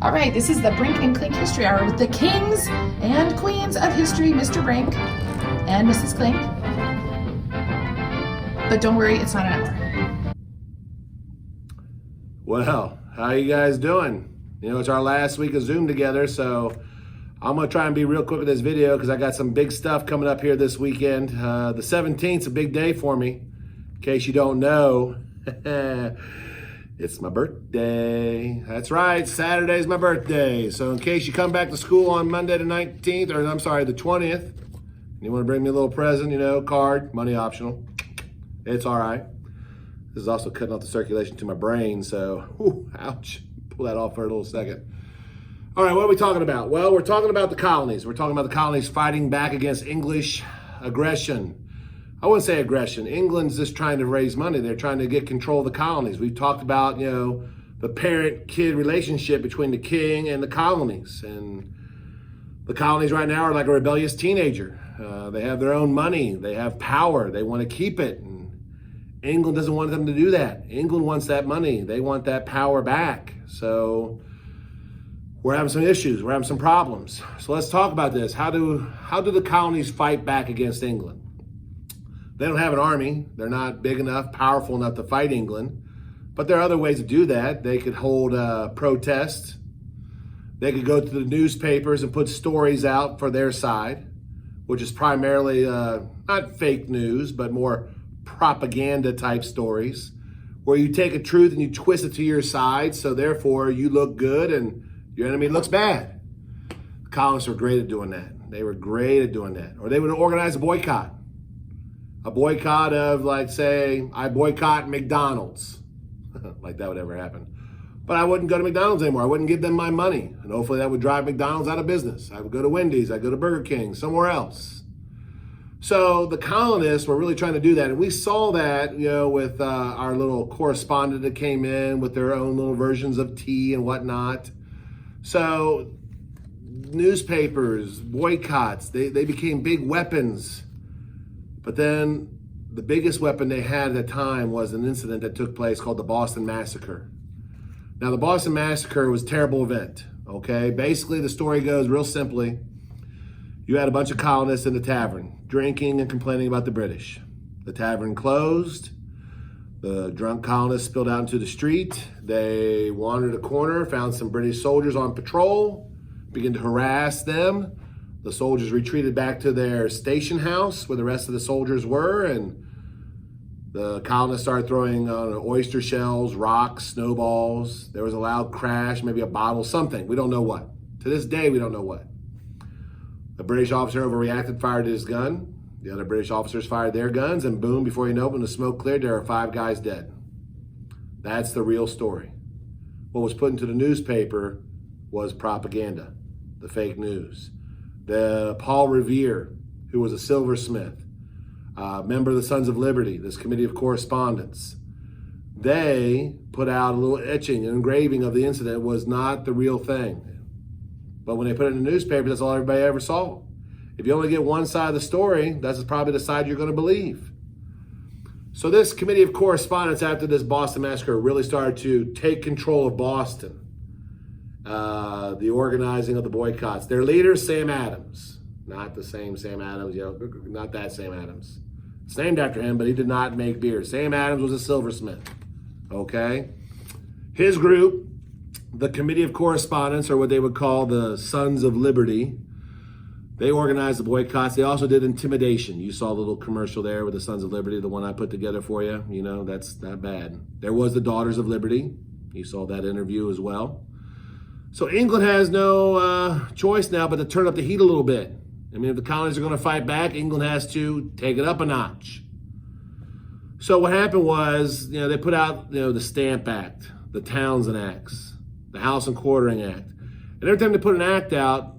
All right, this is the Brink and Klink History Hour with the kings and queens of history, Mr. Brink and Mrs. Klink. But don't worry, it's not an hour. Well, how you guys doing? You know, it's our last week of Zoom together, so I'm going to try and be real quick with this video because I got some big stuff coming up here this weekend. The 17th is a big day for me. In case you don't know, it's my birthday. That's right, Saturday's my birthday. So in case you come back to school on Monday the 19th, or I'm sorry, the 20th, and you want to bring me a little present, you know, card, money optional, it's all right. This is also cutting off the circulation to my brain, so, whew, ouch. Pull that off for a little second. All right, what are we talking about? Well, we're talking about the colonies. We're talking about the colonies fighting back against English aggression. I wouldn't say aggression. England's just trying to raise money. They're trying to get control of the colonies. We've talked about, you know, the parent-kid relationship between the king and the colonies. And the colonies right now are like a rebellious teenager. They have their own money. They have power. They want to keep it. And England doesn't want them to do that. England wants that money. They want that power back. So we're having some issues. We're having some problems. So let's talk about this. How do the colonies fight back against England? They don't have an army. They're not big enough, powerful enough to fight England. But there are other ways to do that. They could hold a protest. They could go to the newspapers and put stories out for their side, which is primarily not fake news, but more propaganda type stories, where you take a truth and you twist it to your side, so therefore you look good and your enemy looks bad. The colonists were great at doing that. They were great at doing that. Or they would organize a boycott. A boycott of, like, say, I boycott McDonald's. Like that would ever happen. But I wouldn't go to McDonald's anymore. I wouldn't give them my money. And hopefully that would drive McDonald's out of business. I would go to Wendy's. I'd go to Burger King, somewhere else. So the colonists were really trying to do that. And we saw that, you know, with our little correspondent that came in with their own little versions of tea and whatnot. So newspapers, boycotts, they became big weapons. But then the biggest weapon they had at the time was an incident that took place called the Boston Massacre. Now, the Boston Massacre was a terrible event, okay? Basically, the story goes real simply. You had a bunch of colonists in the tavern drinking and complaining about the British. The tavern closed. The drunk colonists spilled out into the street. They wandered a corner, found some British soldiers on patrol, began to harass them. The soldiers retreated back to their station house where the rest of the soldiers were, and the colonists started throwing oyster shells, rocks, snowballs. There was a loud crash, maybe a bottle, something. We don't know what. To this day, we don't know what. The British officer overreacted, fired his gun. The other British officers fired their guns, and boom, before you know it, when the smoke cleared, there were 5 guys dead. That's the real story. What was put into the newspaper was propaganda, the fake news. The Paul Revere, who was a silversmith, member of the Sons of Liberty, this committee of correspondence, they put out a little etching, an engraving of the incident. It was not the real thing. But when they put it in the newspaper, that's all everybody ever saw. If you only get one side of the story, that's probably the side you're going to believe. So this committee of correspondence after this Boston Massacre really started to take control of Boston. The organizing of the boycotts. Their leader, Sam Adams. Not the same Sam Adams, you know, not that Sam Adams. It's named after him, but he did not make beer. Sam Adams was a silversmith, okay? His group, the Committee of Correspondence, or what they would call the Sons of Liberty, they organized the boycotts. They also did intimidation. You saw the little commercial there with the Sons of Liberty, the one I put together for you. You know, that's not bad. There was the Daughters of Liberty. You saw that interview as well. So England has no choice now but to turn up the heat a little bit. I mean, if the colonies are going to fight back, England has to take it up a notch. So what happened was, you know, they put out, you know, the Stamp Act, the Townshend Acts, the House and Quartering Act. And every time they put an act out,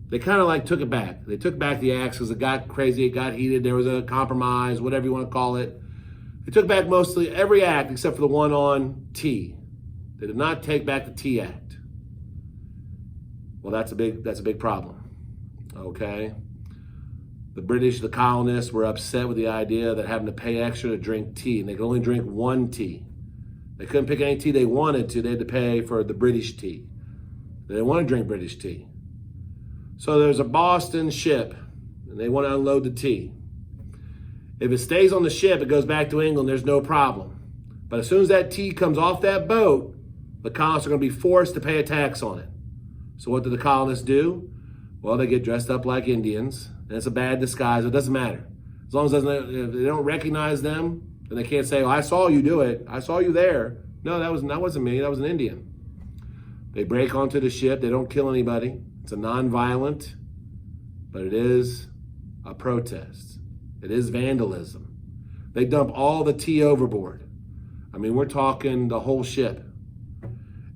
they kind of like took it back. They took back the acts because it got crazy, it got heated, there was a compromise, whatever you want to call it. They took back mostly every act except for the one on tea. They did not take back the Tea Act. Well, that's a big problem, okay? The British, the colonists, were upset with the idea that having to pay extra to drink tea, and they could only drink one tea. They couldn't pick any tea they wanted to. They had to pay for the British tea. They didn't want to drink British tea. So there's a Boston ship, and they want to unload the tea. If it stays on the ship, it goes back to England, there's no problem. But as soon as that tea comes off that boat, the colonists are going to be forced to pay a tax on it. So what do the colonists do? Well, they get dressed up like Indians, and it's a bad disguise. It doesn't matter. As long as if they don't recognize them, then they can't say, "Oh, I saw you do it. I saw you there." No, that wasn't me. That was an Indian. They break onto the ship. They don't kill anybody. It's a non-violent, but it is a protest. It is vandalism. They dump all the tea overboard. I mean, we're talking the whole ship.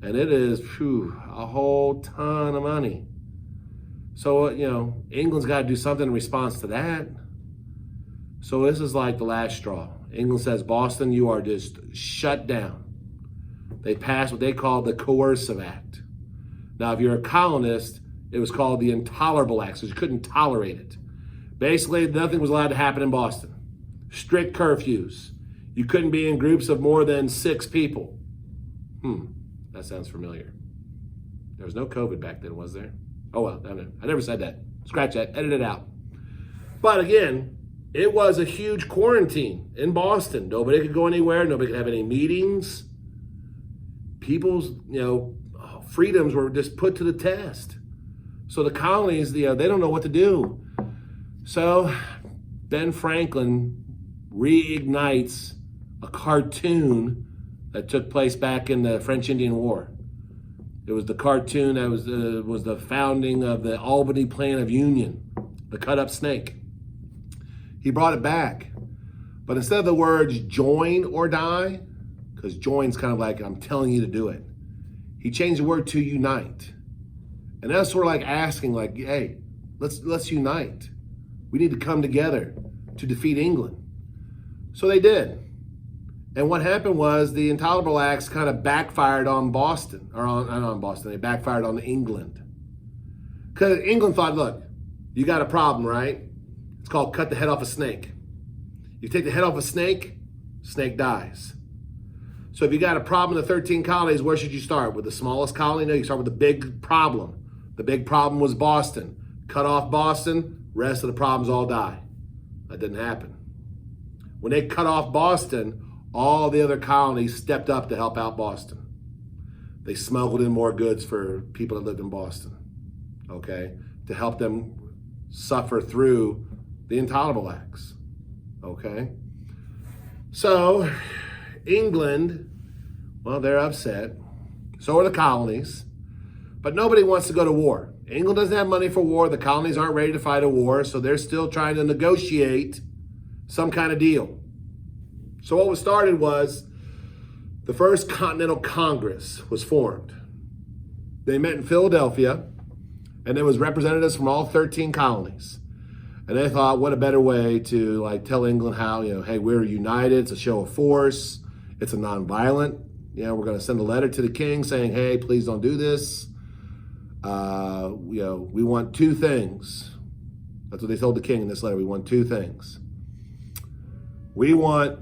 And it is a whole ton of money. So, England's got to do something in response to that. So this is like the last straw. England says, Boston, you are just shut down. They passed what they call the Coercive Act. Now, if you're a colonist, it was called the Intolerable Act, so you couldn't tolerate it. Basically, nothing was allowed to happen in Boston. Strict curfews. You couldn't be in groups of more than 6 people. That sounds familiar. There was no COVID back then, was there? Oh, well, I never said that. Scratch that, edit it out. But again, it was a huge quarantine in Boston. Nobody could go anywhere. Nobody could have any meetings. People's, freedoms were just put to the test. So the colonies, they don't know what to do. So Ben Franklin reignites a cartoon that took place back in the French Indian War. It was the cartoon that was the founding of the Albany Plan of Union, the cut-up snake. He brought it back. But instead of the words join or die, because join's kind of like I'm telling you to do it, he changed the word to unite. And that's sort of like asking, like, hey, let's unite. We need to come together to defeat England. So they did. And what happened was the Intolerable Acts kind of backfired on Boston, or not on Boston, they backfired on England. Because England thought, look, you got a problem, right? It's called cut the head off a snake. You take the head off a snake, snake dies. So if you got a problem in the 13 colonies, where should you start? With the smallest colony? No, you start with the big problem. The big problem was Boston. Cut off Boston, rest of the problems all die. That didn't happen. When they cut off Boston, all the other colonies stepped up to help out Boston. They smuggled in more goods for people that lived in Boston, okay, to help them suffer through the Intolerable Acts, okay? So England, well, they're upset. So are the colonies, but nobody wants to go to war. England doesn't have money for war. The colonies aren't ready to fight a war, so they're still trying to negotiate some kind of deal. So what was started was the first Continental Congress was formed. They met in Philadelphia, and there was representatives from all 13 colonies. And they thought, what a better way to tell England how, hey, we're united. It's a show of force. It's a nonviolent. We're going to send a letter to the king saying, hey, please don't do this. We want 2 things. That's what they told the king in this letter. We want 2 things. We want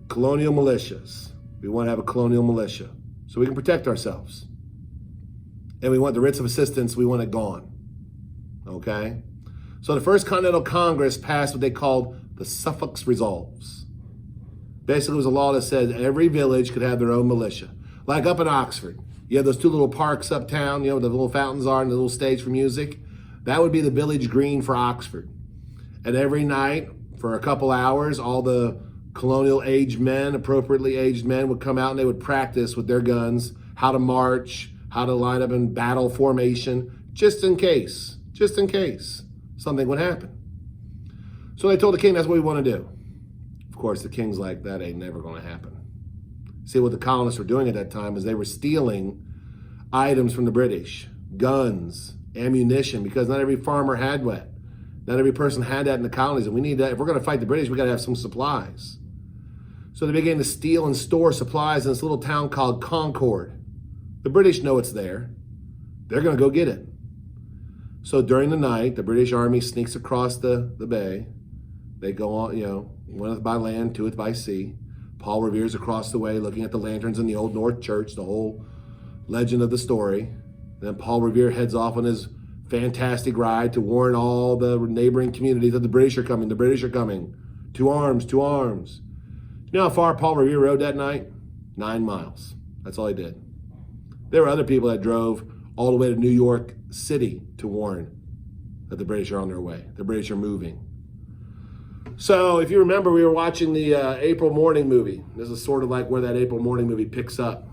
colonial militias. We want to have a colonial militia so we can protect ourselves. And we want the writs of assistance. We want it gone. Okay? So the first Continental Congress passed what they called the Suffolk's Resolves. Basically, it was a law that said every village could have their own militia. Like up in Oxford, you have those 2 little parks uptown, where the little fountains are and the little stage for music. That would be the village green for Oxford. And every night, for a couple hours, all the colonial aged men, appropriately aged men, would come out and they would practice with their guns how to march, how to line up in battle formation, just in case something would happen. So they told the king that's what we want to do. Of course, the king's like, that ain't never going to happen. See, what the colonists were doing at that time is they were stealing items from the British, guns, ammunition, because not every farmer had that. Not every person had that in the colonies, and we need that. If we're going to fight the British, we got to have some supplies. So they began to steal and store supplies in this little town called Concord. The British know it's there. They're going to go get it. So during the night, the British Army sneaks across the bay. They go on, one by land, 2 by sea. Paul Revere's across the way looking at the lanterns in the Old North Church, the whole legend of the story. then Paul Revere heads off on his fantastic ride to warn all the neighboring communities that the British are coming. The British are coming. To arms, to arms. You know how far Paul Revere rode that night? 9 miles. That's all he did. There were other people that drove all the way to New York City to warn that the British are on their way. The British are moving. So if you remember, we were watching the April Morning movie. This is sort of like where that April Morning movie picks up.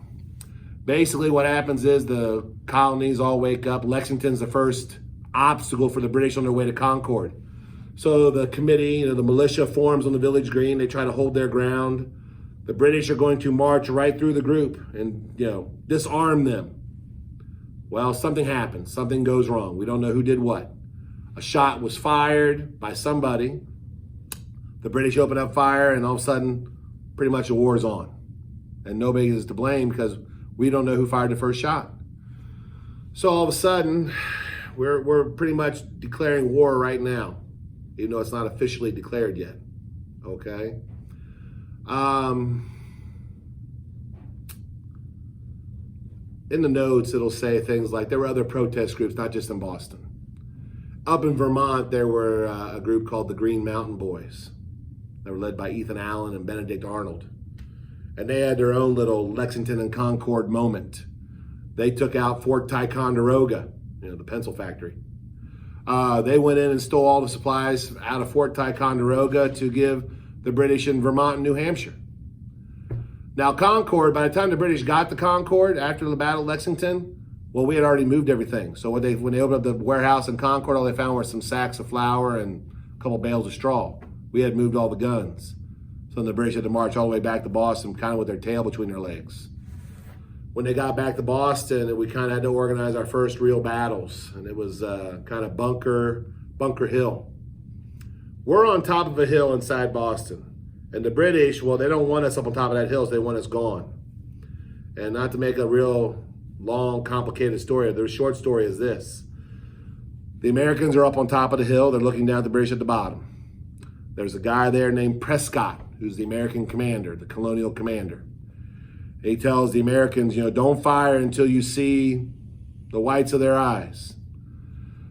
Basically what happens is the colonies all wake up. Lexington's the first obstacle for the British on their way to Concord. So the committee, the militia forms on the village green. They try to hold their ground. The British are going to march right through the group and, disarm them. Well, something happens. Something goes wrong. We don't know who did what. A shot was fired by somebody. The British open up fire, and all of a sudden, pretty much the war is on. And nobody is to blame because we don't know who fired the first shot. So all of a sudden, we're pretty much declaring war right now, even though it's not officially declared yet. Okay? In the notes, it'll say things like there were other protest groups, not just in Boston. Up in Vermont, there were a group called the Green Mountain Boys. They were led by Ethan Allen and Benedict Arnold. And they had their own little Lexington and Concord moment. They took out Fort Ticonderoga, the pencil factory. They went in and stole all the supplies out of Fort Ticonderoga to give the British in Vermont and New Hampshire. Now Concord, by the time the British got to Concord after the Battle of Lexington, well, we had already moved everything. So when they opened up the warehouse in Concord, all they found were some sacks of flour and a couple bales of straw. We had moved all the guns. So the British had to march all the way back to Boston, kind of with their tail between their legs. When they got back to Boston, we kind of had to organize our first real battles. And it was kind of Bunker Hill. We're on top of a hill inside Boston. And the British, well, they don't want us up on top of that hill, so they want us gone. And not to make a real long, complicated story, the short story is this. The Americans are up on top of the hill. They're looking down at the British at the bottom. There's a guy there named Prescott, who's the American commander, the colonial commander. He tells the Americans, don't fire until you see the whites of their eyes.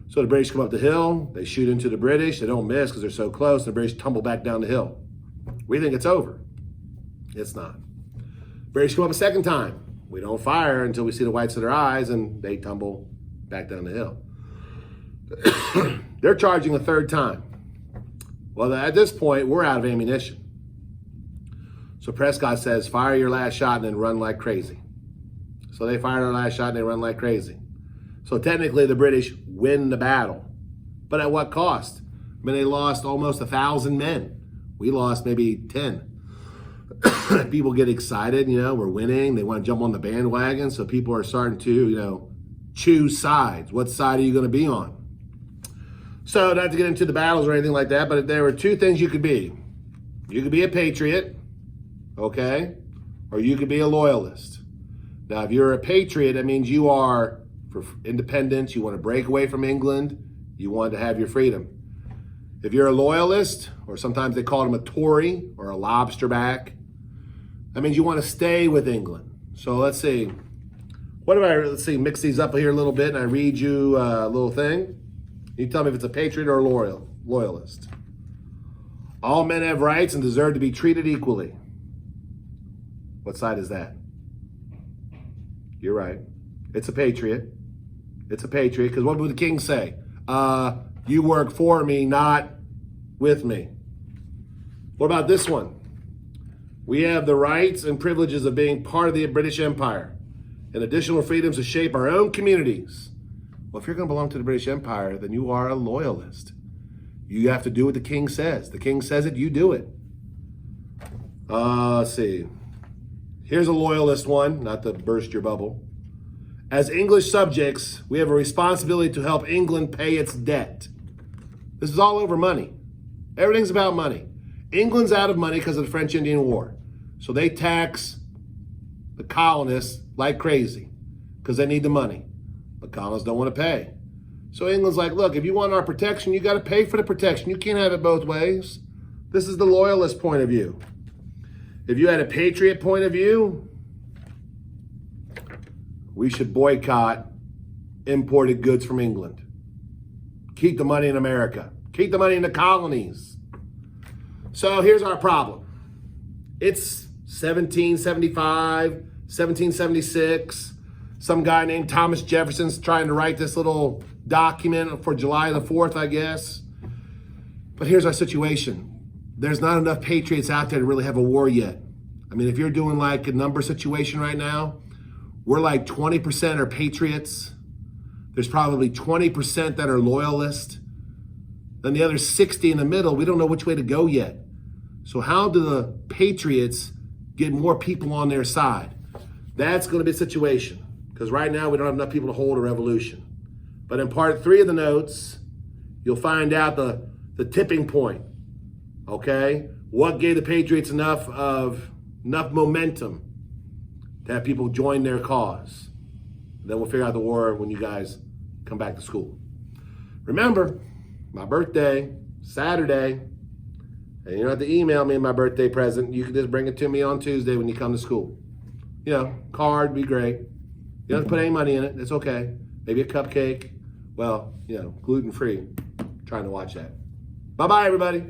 So the British come up the hill. They shoot into the British. They don't miss because they're so close. The British tumble back down the hill. We think it's over. It's not. British come up a second time. We don't fire until we see the whites of their eyes, and they tumble back down the hill. They're charging a third time. Well, at this point, we're out of ammunition. So Prescott says, fire your last shot and then run like crazy. So they fire their last shot and they run like crazy. So technically, the British win the battle. But at what cost? They lost almost 1,000 men. We lost maybe 10. People get excited, we're winning. They want to jump on the bandwagon. So people are starting to, choose sides. What side are you going to be on? So not to get into the battles or anything like that, but there were two things you could be. You could be a patriot, okay? Or you could be a loyalist. Now, if you're a patriot, that means you are for independence. You want to break away from England. You want to have your freedom. If you're a loyalist, or sometimes they call them a Tory or a lobsterback, that means you want to stay with England. So let's see. Let's mix these up here a little bit, and I read you a little thing. You tell me if it's a patriot or a loyalist. All men have rights and deserve to be treated equally. What side is that? You're right. It's a patriot. It's a patriot, because what would the king say? You work for me, not with me. What about this one? We have the rights and privileges of being part of the British Empire and additional freedoms to shape our own communities. Well, if you're going to belong to the British Empire, then you are a loyalist. You have to do what the king says. The king says it, you do it. Let's see. Here's a loyalist one, not to burst your bubble. As English subjects, we have a responsibility to help England pay its debt. This is all over money. Everything's about money. England's out of money because of the French Indian War. So they tax the colonists like crazy because they need the money. The colonists don't want to pay. So England's like, look, if you want our protection, you got to pay for the protection. You can't have it both ways. This is the loyalist point of view. If you had a patriot point of view, we should boycott imported goods from England. Keep the money in America. Keep the money in the colonies. So here's our problem. It's 1775, 1776. Some guy named Thomas Jefferson's trying to write this little document for July the 4th, I guess. But here's our situation. There's not enough patriots out there to really have a war yet. I mean, if you're doing like a number situation right now, we're like 20% are patriots. There's probably 20% that are loyalists. Then the other 60 in the middle, we don't know which way to go yet. So how do the patriots get more people on their side? That's going to be a situation, because right now we don't have enough people to hold a revolution. But in part 3 of the notes, you'll find out the tipping point, okay? What gave the patriots enough momentum to have people join their cause? Then we'll figure out the war when you guys come back to school. Remember, my birthday, Saturday, and you don't have to email me my birthday present. You can just bring it to me on Tuesday when you come to school. You know, card would be great. You don't have to put any money in it. It's okay. Maybe a cupcake. Well, you know, gluten-free. Trying to watch that. Bye-bye, everybody.